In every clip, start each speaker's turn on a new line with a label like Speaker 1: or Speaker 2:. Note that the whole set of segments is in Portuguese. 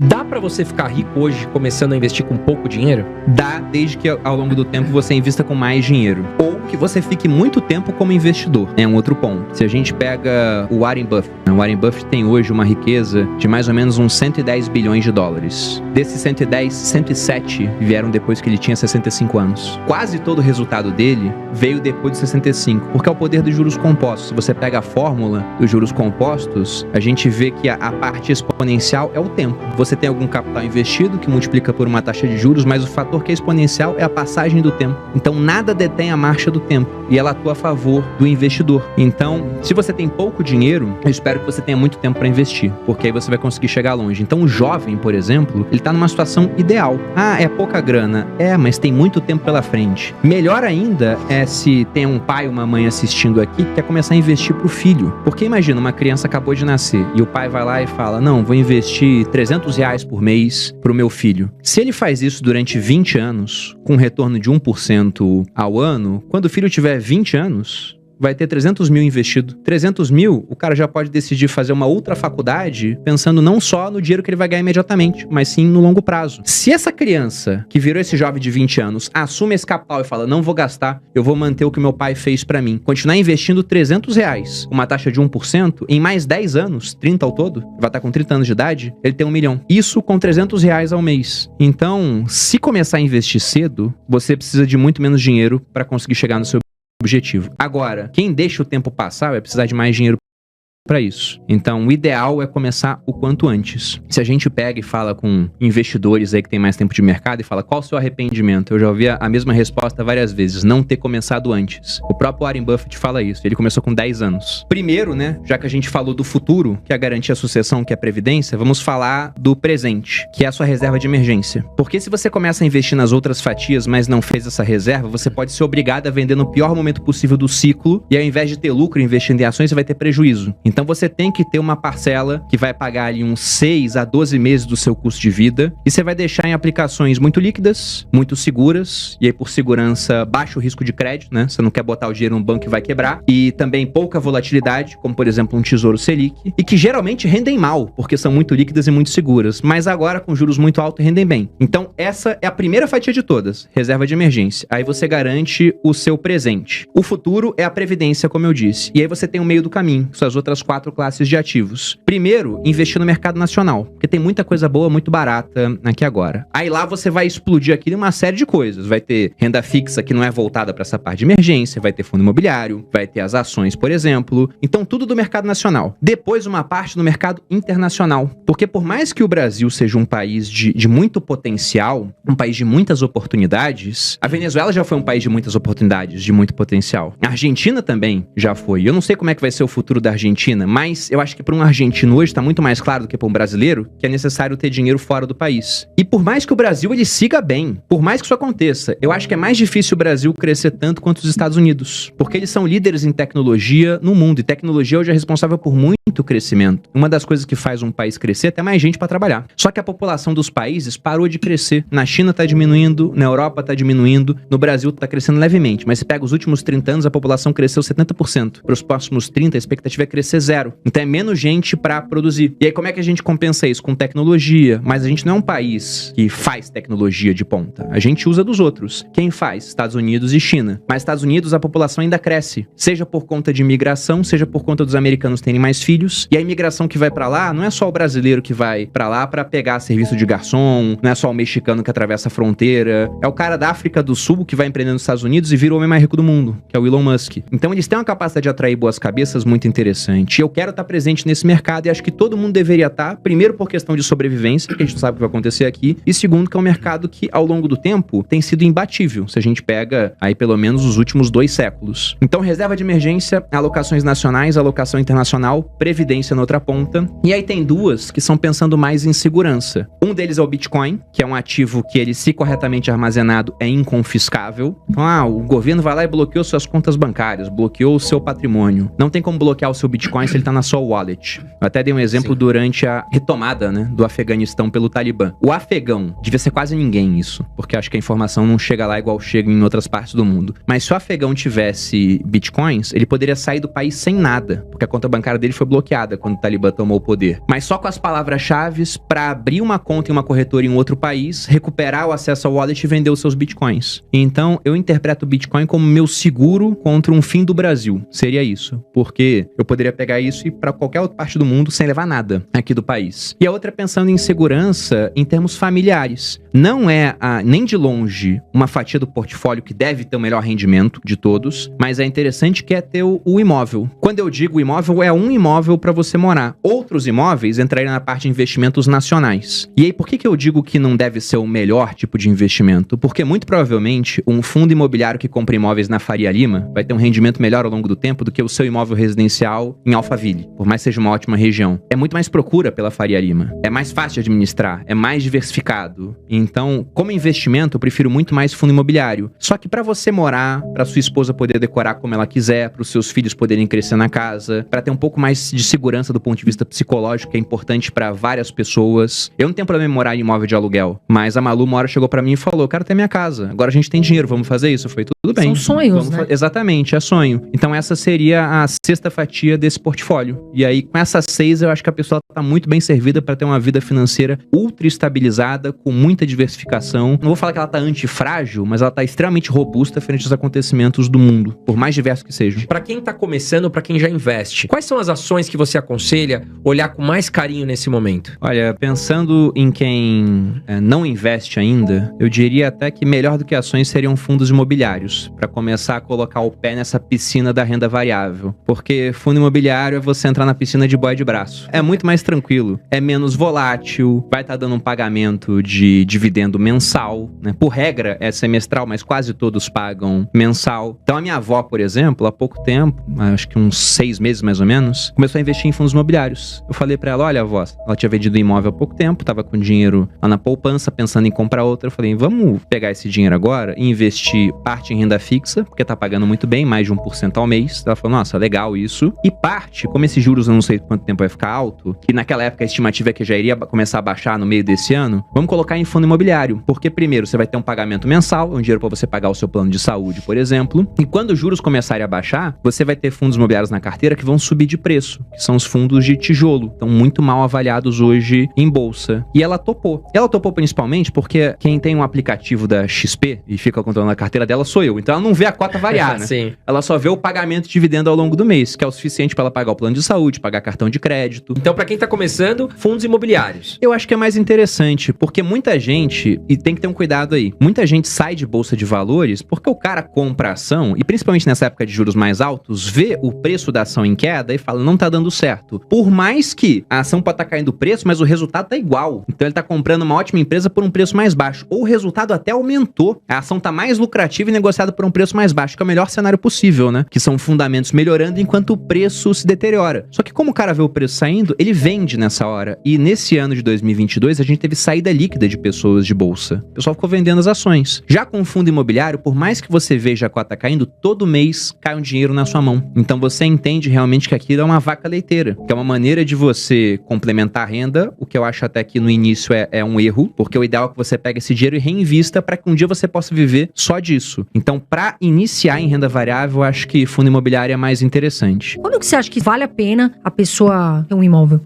Speaker 1: Dá pra você ficar rico hoje começando a investir com pouco dinheiro?
Speaker 2: Dá, desde que ao longo do tempo você invista com mais dinheiro. Ou que você fique muito tempo como investidor. É um outro ponto. Se a gente pega o Warren Buffett, o Warren Buffett tem hoje uma riqueza de mais ou menos uns 110 bilhões de dólares. Desses 110, 107 vieram depois que ele tinha 65 anos. Quase todo o resultado dele veio depois de 65, porque é o poder dos juros compostos. Se você pega a fórmula dos juros compostos, a gente vê que a parte exponencial é o tempo. Você tem algum capital investido que multiplica por uma taxa de juros, mas o fator que é exponencial é a passagem do tempo. Então nada detém a marcha do tempo e ela atua a favor do investidor. Então, se você tem pouco dinheiro, eu espero que você tenha muito tempo para investir, porque aí você vai conseguir chegar longe. Então o jovem, por exemplo, ele tá numa situação ideal. Ah, é pouca grana. É, mas tem muito tempo pela frente. Melhor ainda é se tem um pai ou uma mãe assistindo aqui que quer começar a investir pro filho. Porque imagina, uma criança acabou de nascer e o pai vai lá e fala, não, vou investir R$300 por mês pro meu filho. Se ele faz isso durante 20 anos, com retorno de 1% ao ano, quando o filho tiver 20 anos, vai ter 300 mil investido. 300 mil, o cara já pode decidir fazer uma outra faculdade pensando não só no dinheiro que ele vai ganhar imediatamente, mas sim no longo prazo. Se essa criança, que virou esse jovem de 20 anos, assume esse capital e fala, não vou gastar, eu vou manter o que meu pai fez pra mim, continuar investindo R$300, uma taxa de 1%, em mais 10 anos, 30 ao todo, vai estar com 30 anos de idade, ele tem 1 milhão. Isso com R$300 ao mês. Então, se começar a investir cedo, você precisa de muito menos dinheiro para conseguir chegar no seu objetivo. Agora, quem deixa o tempo passar vai precisar de mais dinheiro para isso. Então, o ideal é começar o quanto antes. Se a gente pega e fala com investidores aí que tem mais tempo de mercado e fala, qual o seu arrependimento? Eu já ouvi a mesma resposta várias vezes, não ter começado antes. O próprio Warren Buffett fala isso, ele começou com 10 anos. Primeiro, né, já que a gente falou do futuro, que é a garantia a sucessão, que é a previdência, vamos falar do presente, que é a sua reserva de emergência. Porque se você começa a investir nas outras fatias, mas não fez essa reserva, você pode ser obrigado a vender no pior momento possível do ciclo, e ao invés de ter lucro investindo em ações, você vai ter prejuízo. Então você tem que ter uma parcela que vai pagar ali uns 6 a 12 meses do seu custo de vida e você vai deixar em aplicações muito líquidas, muito seguras, e aí por segurança, baixo risco de crédito, né? Você não quer botar o dinheiro num banco que vai quebrar, e também pouca volatilidade, como por exemplo um Tesouro Selic, e que geralmente rendem mal, porque são muito líquidas e muito seguras, mas agora com juros muito altos rendem bem. Então essa é a primeira fatia de todas, reserva de emergência. Aí você garante o seu presente. O futuro é a previdência, como eu disse, e aí você tem o meio do caminho, suas outras 4 classes de ativos. Primeiro, investir no mercado nacional, porque tem muita coisa boa, muito barata aqui agora. Aí lá você vai explodir aqui uma série de coisas. Vai ter renda fixa que não é voltada para essa parte de emergência, vai ter fundo imobiliário, vai ter as ações, por exemplo. Então tudo do mercado nacional. Depois uma parte no mercado internacional, porque por mais que o Brasil seja um país de muito potencial, um país de muitas oportunidades, a Venezuela já foi um país de muitas oportunidades, de muito potencial. A Argentina também já foi. Eu não sei como é que vai ser o futuro da Argentina, mas eu acho que para um argentino hoje está muito mais claro do que para um brasileiro que é necessário ter dinheiro fora do país. E por mais que o Brasil ele siga bem, por mais que isso aconteça, eu acho que é mais difícil o Brasil crescer tanto quanto os Estados Unidos, porque eles são líderes em tecnologia no mundo, e tecnologia hoje é responsável por muito crescimento. Uma das coisas que faz um país crescer é ter mais gente para trabalhar. Só que a população dos países parou de crescer. Na China está diminuindo, na Europa está diminuindo, no Brasil está crescendo levemente, mas se pega os últimos 30 anos, a população cresceu 70%. Para os próximos 30, a expectativa é crescer 0. Então é menos gente para produzir. E aí como é que a gente compensa isso? Com tecnologia. Mas a gente não é um país que faz tecnologia de ponta. A gente usa dos outros. Quem faz? Estados Unidos e China. Mas Estados Unidos a população ainda cresce. Seja por conta de imigração, seja por conta dos americanos terem mais filhos. E a imigração que vai para lá, não é só o brasileiro que vai para lá para pegar serviço de garçom, não é só o mexicano que atravessa a fronteira. É o cara da África do Sul que vai empreender nos Estados Unidos e vira o homem mais rico do mundo, que é o Elon Musk. Então eles têm uma capacidade de atrair boas cabeças muito interessante. E eu quero estar presente nesse mercado e acho que todo mundo deveria estar, primeiro por questão de sobrevivência, que a gente não sabe o que vai acontecer aqui, e segundo que é um mercado que ao longo do tempo tem sido imbatível, se a gente pega aí pelo menos os últimos 2 séculos. Então reserva de emergência, alocações nacionais, alocação internacional, previdência na outra ponta, e aí tem 2 que são pensando mais em segurança. Um deles é o Bitcoin, que é um ativo que ele, se corretamente armazenado, é inconfiscável. Então, o governo vai lá e bloqueou suas contas bancárias, bloqueou o seu patrimônio. Não tem como bloquear o seu Bitcoin se ele tá na sua wallet. Eu até dei um exemplo durante a retomada, né, do Afeganistão pelo Talibã. O afegão, devia ser quase ninguém isso, porque acho que a informação não chega lá igual chega em outras partes do mundo. Mas se o afegão tivesse bitcoins, ele poderia sair do país sem nada, porque a conta bancária dele foi bloqueada. desbloqueada quando o Talibã tomou o poder. Mas só com as palavras-chave para abrir uma conta em uma corretora em um outro país, recuperar o acesso ao wallet e vender os seus bitcoins. Então, eu interpreto o Bitcoin como meu seguro contra um fim do Brasil. Seria isso. Porque eu poderia pegar isso e ir para qualquer outra parte do mundo sem levar nada aqui do país. E a outra é pensando em segurança em termos familiares. Não é, nem de longe, uma fatia do portfólio que deve ter o melhor rendimento de todos, mas é interessante que é ter o imóvel. Quando eu digo imóvel, é um imóvel para você morar. Outros imóveis entrariam na parte de investimentos nacionais. E aí, por que eu digo que não deve ser o melhor tipo de investimento? Porque, muito provavelmente, um fundo imobiliário que compra imóveis na Faria Lima vai ter um rendimento melhor ao longo do tempo do que o seu imóvel residencial em Alphaville, por mais que seja uma ótima região. É muito mais procura pela Faria Lima. É mais fácil de administrar, é mais diversificado. Então, como investimento, eu prefiro muito mais fundo imobiliário. Só que para você morar, para sua esposa poder decorar como ela quiser, para os seus filhos poderem crescer na casa, para ter um pouco mais de segurança do ponto de vista psicológico, que é importante para várias pessoas. Eu não tenho problema em morar em imóvel de aluguel, mas a Malu uma hora chegou para mim e falou: eu quero ter minha casa, agora a gente tem dinheiro, vamos fazer isso? Foi tudo bem.
Speaker 3: São sonhos, né?
Speaker 2: Exatamente, é sonho. Então essa seria a sexta fatia desse portfólio. E aí, com essas 6, eu acho que a pessoa tá muito bem servida para ter uma vida financeira ultra estabilizada, com muita diversificação. Não vou falar que ela tá antifrágil, mas ela tá extremamente robusta frente aos acontecimentos do mundo, por mais diversos que sejam.
Speaker 1: Para quem tá começando, para quem já investe, quais são as ações que você aconselha olhar com mais carinho nesse momento?
Speaker 2: Olha, pensando em quem não investe ainda, eu diria até que melhor do que ações seriam fundos imobiliários, para começar a colocar o pé nessa piscina da renda variável. Porque fundo imobiliário é você entrar na piscina de boia de braço. É muito mais tranquilo, é menos volátil, vai estar dando um pagamento de dividendo mensal, né? Por regra é semestral, mas quase todos pagam mensal. Então a minha avó, por exemplo, há pouco tempo, acho que uns 6 meses mais ou menos, começou a investir em fundos imobiliários. Eu falei pra ela: olha, avó, ela tinha vendido um imóvel há pouco tempo, tava com dinheiro lá na poupança, pensando em comprar outra. Eu falei: vamos pegar esse dinheiro agora e investir parte em renda fixa, porque tá pagando muito bem, mais de 1% ao mês. Ela falou: nossa, legal isso. E parte, como esses juros eu não sei quanto tempo vai ficar alto, e naquela época a estimativa é que já iria começar a baixar no meio desse ano, vamos colocar em fundo imobiliário. Porque primeiro você vai ter um pagamento mensal, um dinheiro para você pagar o seu plano de saúde, por exemplo. E quando os juros começarem a baixar, você vai ter fundos imobiliários na carteira que vão subir de preço, que são os fundos de tijolo. Estão muito mal avaliados hoje em bolsa. E ela topou. Ela topou principalmente porque quem tem um aplicativo da XP e fica controlando a carteira dela sou eu. Então ela não vê a cota variar, né?
Speaker 1: Sim.
Speaker 2: Ela só vê o pagamento de dividendo ao longo do mês, que é o suficiente para ela pagar o plano de saúde, pagar cartão de crédito.
Speaker 1: Então, para quem tá começando, fundos imobiliários.
Speaker 2: Eu acho que é mais interessante, porque muita gente, e tem que ter um cuidado aí, muita gente sai de bolsa de valores porque o cara compra a ação, e principalmente nessa época de juros mais altos, vê o preço da ação em queda e fala: não tá dando certo. Por mais que a ação pode estar caindo o preço, mas o resultado tá igual. Então ele tá comprando uma ótima empresa por um preço mais baixo. Ou o resultado até aumentou. A ação tá mais lucrativa e negociada por um preço mais baixo, que é o melhor cenário possível, né? Que são fundamentos melhorando enquanto o preço se deteriora. Só que como o cara vê o preço saindo, ele vende nessa hora. E nesse ano de 2022, a gente teve saída líquida de pessoas de bolsa. O pessoal ficou vendendo as ações. Já com o fundo imobiliário, por mais que você veja a cota caindo, todo mês cai um dinheiro na sua mão. Então você entende realmente que aquilo é uma vaca leiteira, que é uma maneira de você complementar a renda, o que eu acho até que no início é um erro, porque o ideal é que você pegue esse dinheiro e reinvista para que um dia você possa viver só disso. Então, para iniciar em renda variável, eu acho que fundo imobiliário é mais interessante.
Speaker 3: Quando que você acha que vale a pena a pessoa ter um imóvel?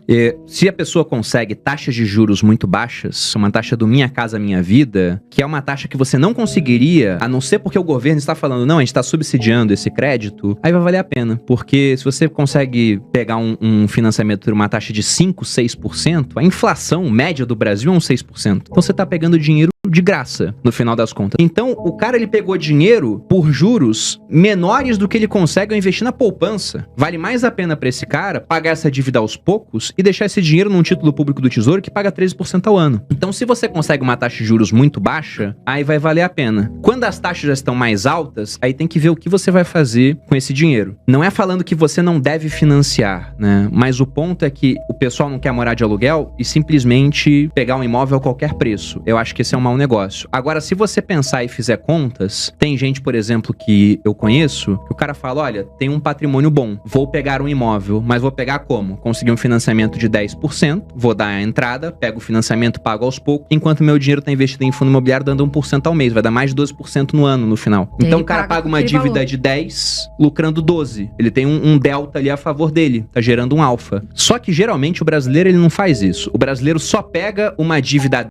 Speaker 2: Se a pessoa consegue taxas de juros muito baixas, uma taxa do Minha Casa Minha Vida, que é uma taxa que você não conseguiria, a não ser porque o governo está falando: não, a gente está subsidiando esse crédito, aí vai valer a pena. Porque se você consegue pegar um financiamento por uma taxa de 5, 6%, a inflação média do Brasil é uns 6%. Então você está pegando dinheiro de graça, no final das contas. Então, o cara, ele pegou dinheiro por juros menores do que ele consegue investir na poupança. Vale mais a pena para esse cara pagar essa dívida aos poucos e deixar esse dinheiro num título público do Tesouro que paga 13% ao ano. Então, se você consegue uma taxa de juros muito baixa, aí vai valer a pena. Quando as taxas já estão mais altas, aí tem que ver o que você vai fazer com esse dinheiro. Não é falando que você não deve financiar, né? Mas o ponto é que o pessoal não quer morar de aluguel e simplesmente pegar um imóvel a qualquer preço. Eu acho que esse é uma um negócio. Agora, se você pensar e fizer contas, tem gente, por exemplo, que eu conheço, que o cara fala, olha, tem um patrimônio bom, vou pegar um imóvel, mas vou pegar como? Conseguir um financiamento de 10%, vou dar a entrada, pego o financiamento, pago aos poucos, enquanto meu dinheiro tá investido em fundo imobiliário dando 1% ao mês, vai dar mais de 12% no ano, no final.
Speaker 3: E
Speaker 2: Então
Speaker 3: ele
Speaker 2: o cara paga uma
Speaker 3: aquele
Speaker 2: dívida
Speaker 3: valor.
Speaker 2: de 10, lucrando 12. Ele tem um delta ali a favor dele, tá gerando um alfa. Só que geralmente o brasileiro ele não faz isso. O brasileiro só pega uma dívida